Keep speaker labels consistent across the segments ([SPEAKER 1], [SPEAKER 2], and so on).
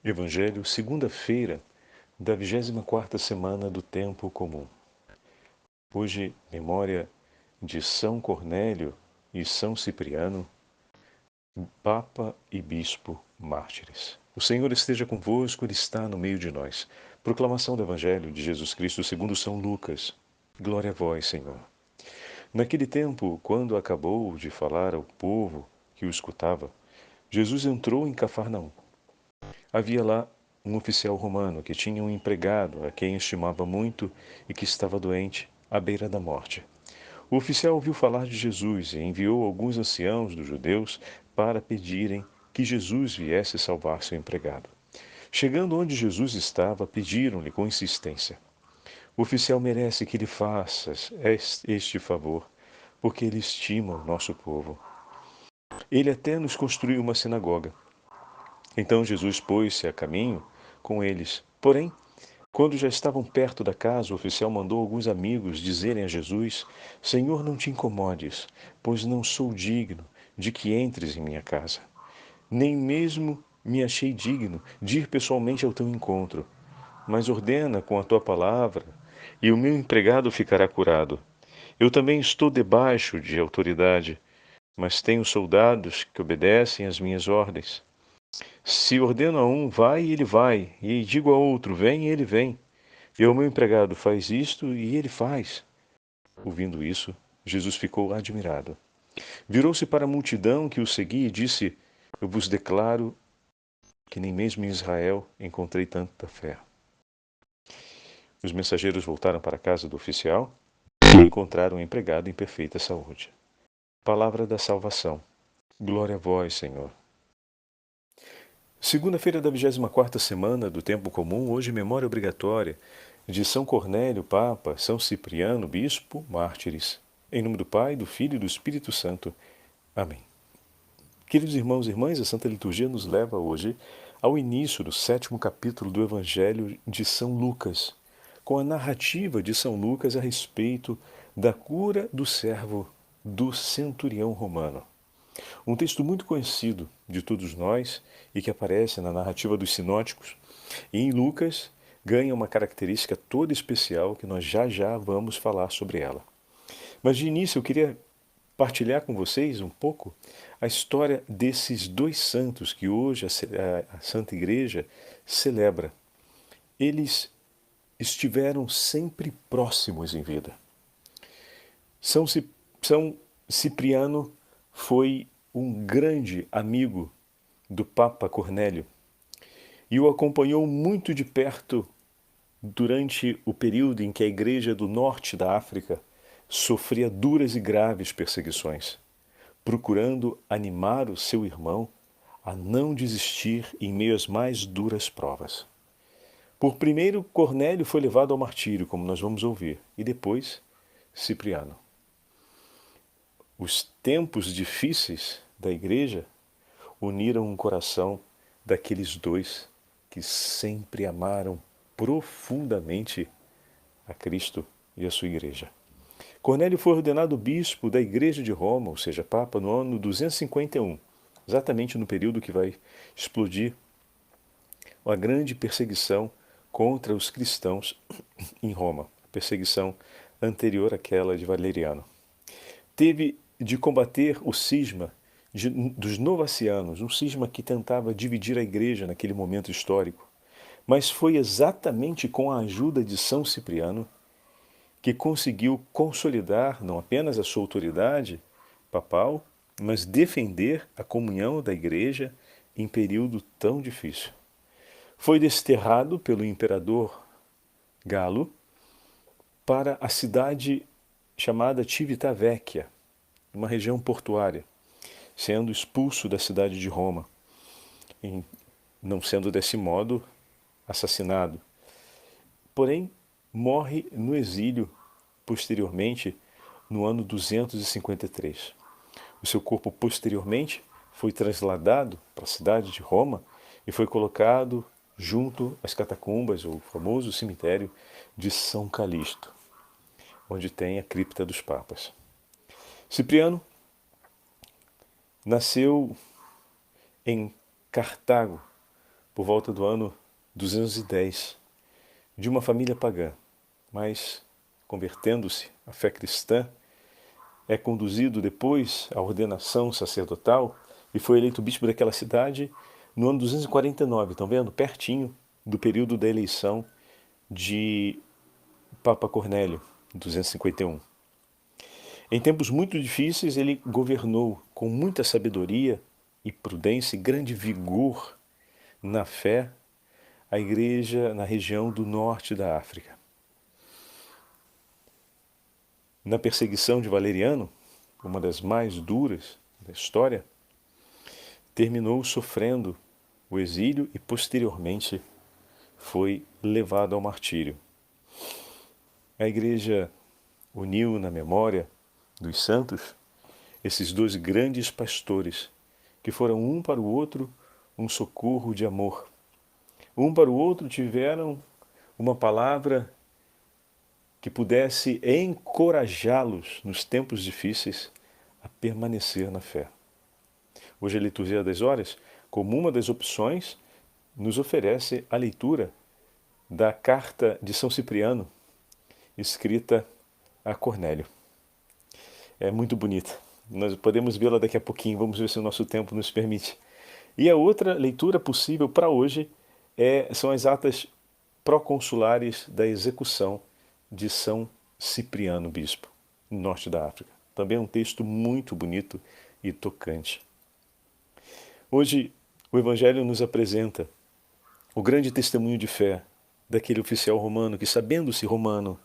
[SPEAKER 1] Evangelho, segunda-feira da 24ª semana do Tempo Comum. Hoje, memória de São Cornélio e São Cipriano, Papa e Bispo mártires. O Senhor esteja convosco, Ele está no meio de nós. Proclamação do Evangelho de Jesus Cristo segundo São Lucas. Glória a vós, Senhor. Naquele tempo, quando acabou de falar ao povo que o escutava, Jesus entrou em Cafarnaum. Havia lá um oficial romano que tinha um empregado a quem estimava muito e que estava doente, à beira da morte. O oficial ouviu falar de Jesus e enviou alguns anciãos dos judeus para pedirem que Jesus viesse salvar seu empregado. Chegando onde Jesus estava, pediram-lhe com insistência: O oficial merece que lhe faças este favor, porque ele estima o nosso povo. Ele até nos construiu uma sinagoga. Então Jesus pôs-se a caminho com eles. Porém, quando já estavam perto da casa, o oficial mandou alguns amigos dizerem a Jesus: Senhor, não te incomodes, pois não sou digno de que entres em minha casa. Nem mesmo me achei digno de ir pessoalmente ao teu encontro. Mas ordena com a tua palavra, e o meu empregado ficará curado. Eu também estou debaixo de autoridade, mas tenho soldados que obedecem às minhas ordens. Se ordeno a um, vai, ele vai, e digo a outro, vem, e ele vem. E o meu empregado faz isto, e ele faz. Ouvindo isso, Jesus ficou admirado. Virou-se para a multidão que o seguia e disse: Eu vos declaro que nem mesmo em Israel encontrei tanta fé. Os mensageiros voltaram para a casa do oficial e encontraram o empregado em perfeita saúde. Palavra da salvação. Glória a vós, Senhor. Segunda-feira da 24ª semana do Tempo Comum, hoje memória obrigatória de São Cornélio, Papa, São Cipriano, Bispo, mártires. Em nome do Pai, do Filho e do Espírito Santo. Amém. Queridos irmãos e irmãs, a Santa Liturgia nos leva hoje ao início do 7º capítulo do Evangelho de São Lucas, com a narrativa de São Lucas a respeito da cura do servo do centurião romano. Um texto muito conhecido de todos nós e que aparece na narrativa dos sinóticos. E em Lucas ganha uma característica toda especial que nós já vamos falar sobre ela. Mas de início eu queria partilhar com vocês um pouco a história desses dois santos que hoje a Santa Igreja celebra. Eles estiveram sempre próximos em vida. São Cipriano foi um grande amigo do Papa Cornélio e o acompanhou muito de perto durante o período em que a Igreja do Norte da África sofria duras e graves perseguições, procurando animar o seu irmão a não desistir em meio às mais duras provas. Por primeiro, Cornélio foi levado ao martírio, como nós vamos ouvir, e depois Cipriano. Os tempos difíceis da Igreja uniram o coração daqueles dois que sempre amaram profundamente a Cristo e a sua Igreja. Cornélio foi ordenado bispo da Igreja de Roma, ou seja, Papa, no ano 251, exatamente no período que vai explodir a grande perseguição contra os cristãos em Roma, a perseguição anterior àquela de Valeriano. Teve de combater o cisma dos novacianos, um cisma que tentava dividir a igreja naquele momento histórico. Mas foi exatamente com a ajuda de São Cipriano que conseguiu consolidar não apenas a sua autoridade papal, mas defender a comunhão da igreja em período tão difícil. Foi desterrado pelo imperador Galo para a cidade chamada Civitavecchia, uma região portuária, sendo expulso da cidade de Roma, e não sendo desse modo assassinado. Porém, morre no exílio posteriormente no ano 253. O seu corpo posteriormente foi trasladado para a cidade de Roma e foi colocado junto às catacumbas, o famoso cemitério de São Calixto, onde tem a cripta dos papas. Cipriano nasceu em Cartago, por volta do ano 210, de uma família pagã, mas convertendo-se à fé cristã, é conduzido depois à ordenação sacerdotal e foi eleito bispo daquela cidade no ano 249, estão vendo? Pertinho do período da eleição de Papa Cornélio, 251. Em tempos muito difíceis, ele governou com muita sabedoria e prudência e grande vigor na fé a igreja na região do norte da África. Na perseguição de Valeriano, uma das mais duras da história, terminou sofrendo o exílio e posteriormente foi levado ao martírio. A igreja uniu na memória dos santos esses dois grandes pastores que foram um para o outro um socorro de amor. Um para o outro tiveram uma palavra que pudesse encorajá-los nos tempos difíceis a permanecer na fé. Hoje a Liturgia das Horas, como uma das opções, nos oferece a leitura da carta de São Cipriano, escrita a Cornélio. É muito bonita. Nós podemos vê-la daqui a pouquinho, vamos ver se o nosso tempo nos permite. E a outra leitura possível para hoje são as atas proconsulares da execução de São Cipriano Bispo, no norte da África. Também é um texto muito bonito e tocante. Hoje, o Evangelho nos apresenta o grande testemunho de fé daquele oficial romano que, sabendo-se romano,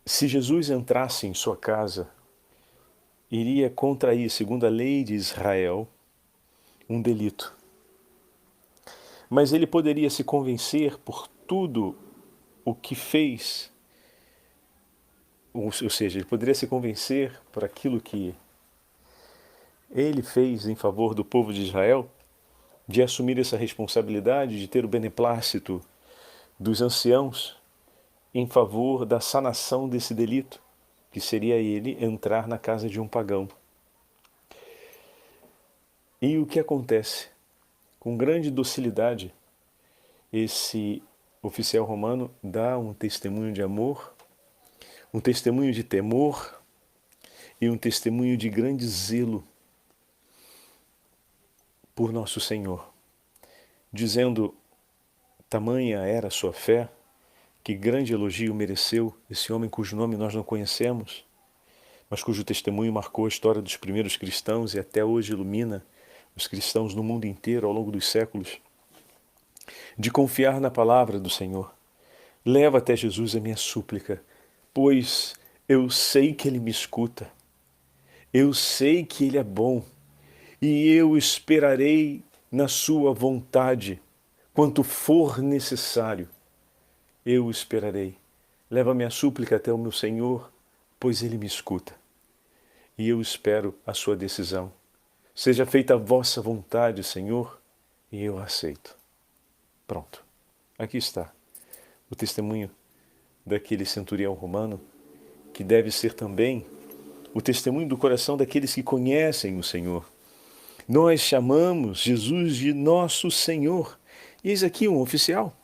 [SPEAKER 1] se Jesus entrasse em sua casa, iria contrair, segundo a lei de Israel, um delito. Mas ele poderia se convencer por tudo o que fez, ou seja, ele poderia se convencer por aquilo que ele fez em favor do povo de Israel, de assumir essa responsabilidade, de ter o beneplácito dos anciãos em favor da sanação desse delito, que seria ele entrar na casa de um pagão. E o que acontece? Com grande docilidade, esse oficial romano dá um testemunho de amor, um testemunho de temor e um testemunho de grande zelo por nosso Senhor, dizendo: tamanha era a sua fé, que grande elogio mereceu esse homem cujo nome nós não conhecemos, mas cujo testemunho marcou a história dos primeiros cristãos e até hoje ilumina os cristãos no mundo inteiro ao longo dos séculos, de confiar na palavra do Senhor. Leva até Jesus a minha súplica, pois eu sei que Ele me escuta, eu sei que Ele é bom, e eu esperarei na sua vontade, quanto for necessário. Eu esperarei. Leva minha súplica até o meu Senhor, pois Ele me escuta. E eu espero a sua decisão. Seja feita a vossa vontade, Senhor, e eu aceito. Pronto. Aqui está o testemunho daquele centurião romano, que deve ser também o testemunho do coração daqueles que conhecem o Senhor. Nós chamamos Jesus de nosso Senhor. E eis aqui um oficial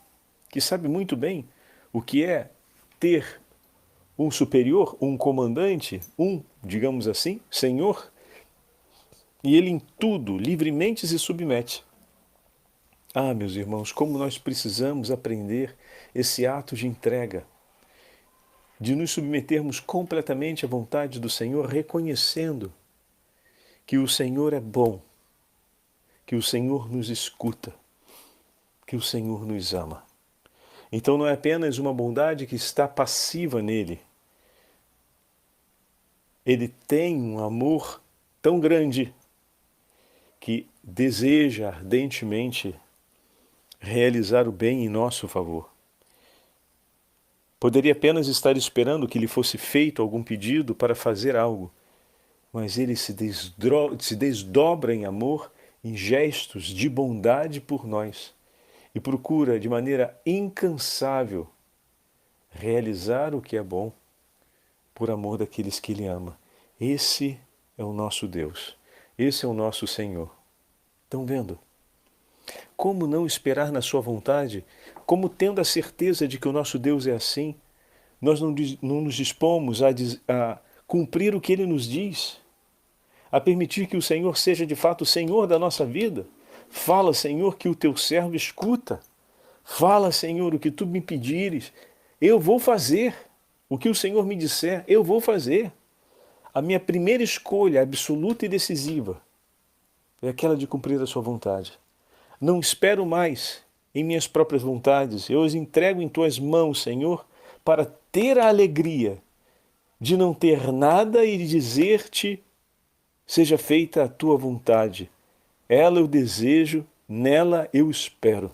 [SPEAKER 1] que sabe muito bem o que é ter um superior, um comandante, digamos assim, Senhor, e ele em tudo livremente se submete. Ah, meus irmãos, como nós precisamos aprender esse ato de entrega, de nos submetermos completamente à vontade do Senhor, reconhecendo que o Senhor é bom, que o Senhor nos escuta, que o Senhor nos ama. Então não é apenas uma bondade que está passiva nele. Ele tem um amor tão grande que deseja ardentemente realizar o bem em nosso favor. Poderia apenas estar esperando que lhe fosse feito algum pedido para fazer algo, mas ele se desdobra em amor, em gestos de bondade por nós, e procura de maneira incansável realizar o que é bom por amor daqueles que Ele ama. Esse é o nosso Deus, esse é o nosso Senhor. Estão vendo como não esperar na sua vontade? Como tendo a certeza de que o nosso Deus é assim, nós não nos dispomos a cumprir o que Ele nos diz? A permitir que o Senhor seja de fato o Senhor da nossa vida? Fala, Senhor, que o teu servo escuta. Fala, Senhor, o que tu me pedires. Eu vou fazer. O que o Senhor me disser, eu vou fazer. A minha primeira escolha, absoluta e decisiva, é aquela de cumprir a sua vontade. Não espero mais em minhas próprias vontades. Eu as entrego em tuas mãos, Senhor, para ter a alegria de não ter nada e dizer-te: seja feita a tua vontade. Ela eu desejo, nela eu espero.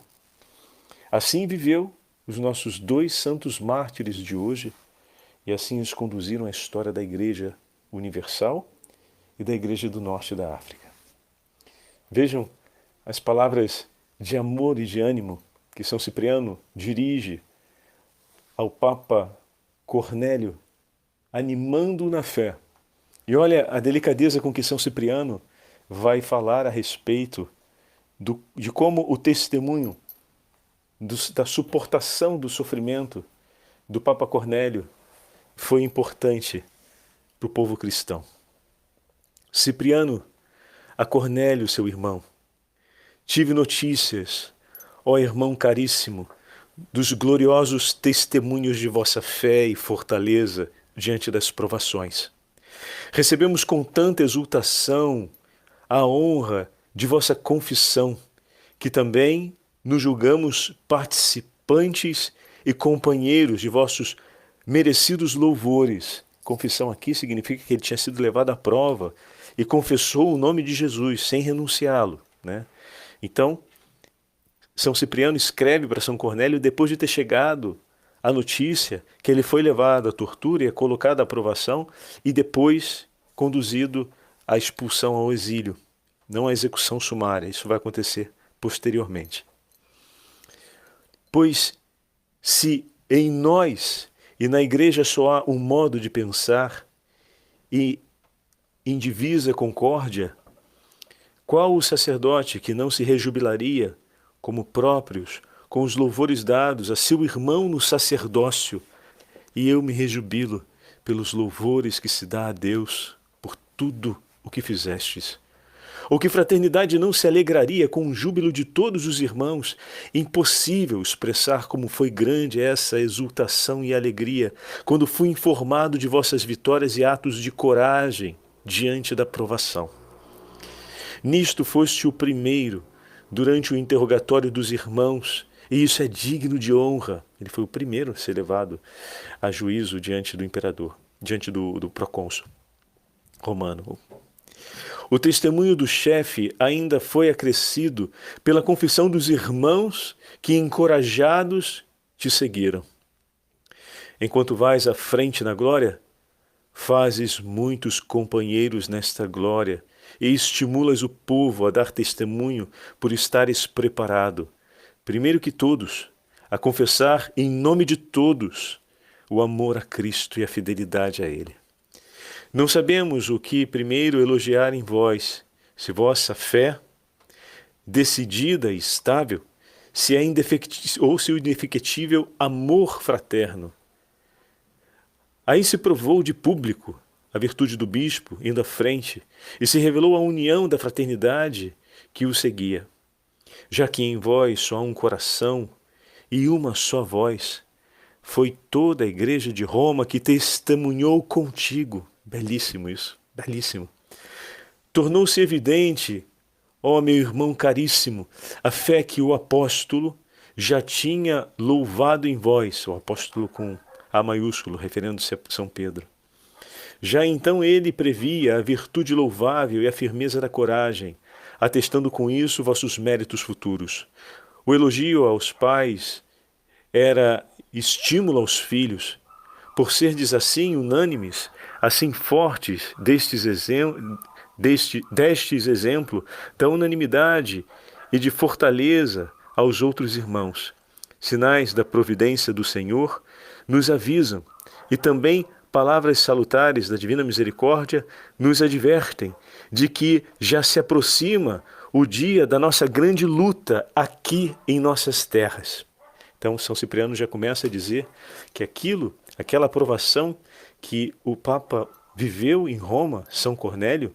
[SPEAKER 1] Assim viveu os nossos dois santos mártires de hoje, e assim eles conduziram a história da Igreja Universal e da Igreja do Norte da África. Vejam as palavras de amor e de ânimo que São Cipriano dirige ao Papa Cornélio, animando-o na fé. E olha a delicadeza com que São Cipriano vai falar a respeito de como o testemunho da suportação do sofrimento do Papa Cornélio foi importante para o povo cristão. Cipriano, a Cornélio, seu irmão: tive notícias, ó irmão caríssimo, dos gloriosos testemunhos de vossa fé e fortaleza diante das provações. Recebemos com tanta exultação a honra de vossa confissão, que também nos julgamos participantes e companheiros de vossos merecidos louvores. Confissão aqui significa que ele tinha sido levado à prova e confessou o nome de Jesus sem renunciá-lo, né? Então, São Cipriano escreve para São Cornélio depois de ter chegado a notícia que ele foi levado à tortura e é colocado à provação e depois conduzido à expulsão ao exílio, não à execução sumária. Isso vai acontecer posteriormente. Pois se em nós e na Igreja só há um modo de pensar e indivisa concórdia, qual o sacerdote que não se rejubilaria como próprios com os louvores dados a seu irmão no sacerdócio? E eu me rejubilo pelos louvores que se dá a Deus por tudo o que fizestes. Ou que fraternidade não se alegraria com o júbilo de todos os irmãos? Impossível expressar como foi grande essa exultação e alegria quando fui informado de vossas vitórias e atos de coragem diante da provação. Nisto foste o primeiro durante o interrogatório dos irmãos, e isso é digno de honra. Ele foi o primeiro a ser levado a juízo diante do imperador, diante do procônsul romano. O testemunho do chefe ainda foi acrescido pela confissão dos irmãos que, encorajados, te seguiram. Enquanto vais à frente na glória, fazes muitos companheiros nesta glória e estimulas o povo a dar testemunho por estares preparado, primeiro que todos, a confessar em nome de todos o amor a Cristo e a fidelidade a Ele. Não sabemos o que primeiro elogiar em vós, se vossa fé, decidida e estável, se é ou se o indefectível amor fraterno. Aí se provou de público a virtude do bispo indo à frente e se revelou a união da fraternidade que o seguia. Já que em vós só há um coração e uma só voz, foi toda a Igreja de Roma que testemunhou contigo. Belíssimo isso, belíssimo. Tornou-se evidente, ó meu irmão caríssimo, a fé que o apóstolo já tinha louvado em vós, o apóstolo com A maiúsculo, referindo-se a São Pedro. Já então ele previa a virtude louvável e a firmeza da coragem, atestando com isso vossos méritos futuros. O elogio aos pais era estímulo aos filhos, por serdes assim unânimes, assim fortes, destes exemplo da unanimidade e de fortaleza aos outros irmãos. Sinais da providência do Senhor nos avisam e também palavras salutares da Divina Misericórdia nos advertem de que já se aproxima o dia da nossa grande luta aqui em nossas terras. Então, São Cipriano já começa a dizer que aquela aprovação que o Papa viveu em Roma, São Cornélio,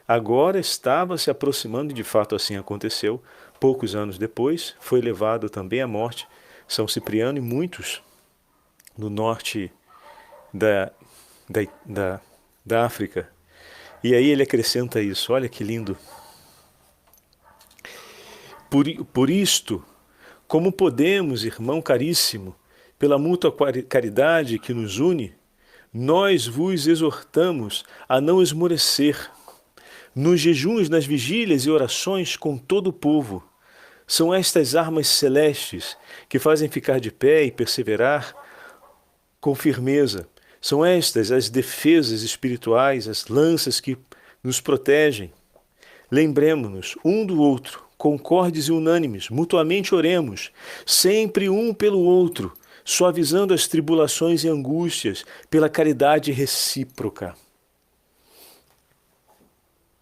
[SPEAKER 1] agora estava se aproximando, e de fato assim aconteceu. Poucos anos depois, foi levado também à morte São Cipriano e muitos no norte da África. E aí ele acrescenta isso, olha que lindo. Por isto, como podemos, irmão caríssimo, pela mútua caridade que nos une, nós vos exortamos a não esmorecer, nos jejuns, nas vigílias e orações com todo o povo. São estas armas celestes que fazem ficar de pé e perseverar com firmeza. São estas as defesas espirituais, as lanças que nos protegem. Lembremo-nos um do outro, concordes e unânimes, mutuamente oremos, sempre um pelo outro, suavizando as tribulações e angústias pela caridade recíproca.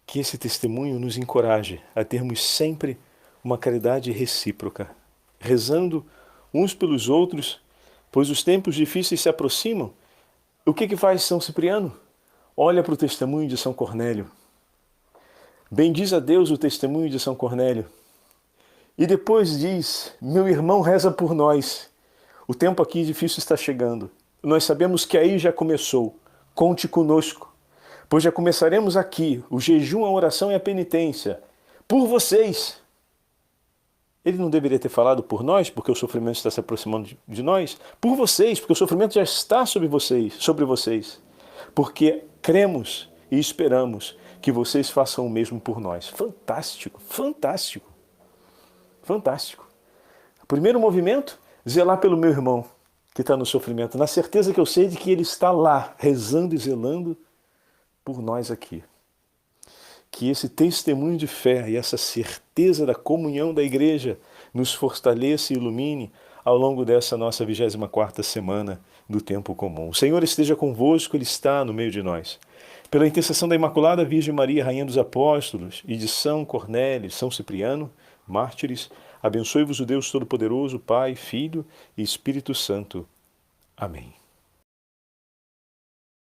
[SPEAKER 1] Que esse testemunho nos encoraje a termos sempre uma caridade recíproca, rezando uns pelos outros, pois os tempos difíceis se aproximam. O que faz São Cipriano? Olha para o testemunho de São Cornélio. Bendiz a Deus o testemunho de São Cornélio. E depois diz, meu irmão reza por nós. O tempo aqui difícil está chegando. Nós sabemos que aí já começou. Conte conosco, pois já começaremos aqui o jejum, a oração e a penitência. Por vocês. Ele não deveria ter falado por nós, porque o sofrimento está se aproximando de nós? Por vocês, porque o sofrimento já está sobre vocês. Porque cremos e esperamos que vocês façam o mesmo por nós. Fantástico, fantástico, fantástico. O primeiro movimento, zelar pelo meu irmão que está no sofrimento, na certeza que eu sei de que ele está lá, rezando e zelando por nós aqui. Que esse testemunho de fé e essa certeza da comunhão da Igreja nos fortaleça e ilumine ao longo dessa nossa 24ª semana do tempo comum. O Senhor esteja convosco, Ele está no meio de nós. Pela intercessão da Imaculada Virgem Maria, Rainha dos Apóstolos, e de São Cornélio, São Cipriano, mártires, abençoe-vos o Deus Todo-Poderoso, Pai, Filho e Espírito Santo. Amém.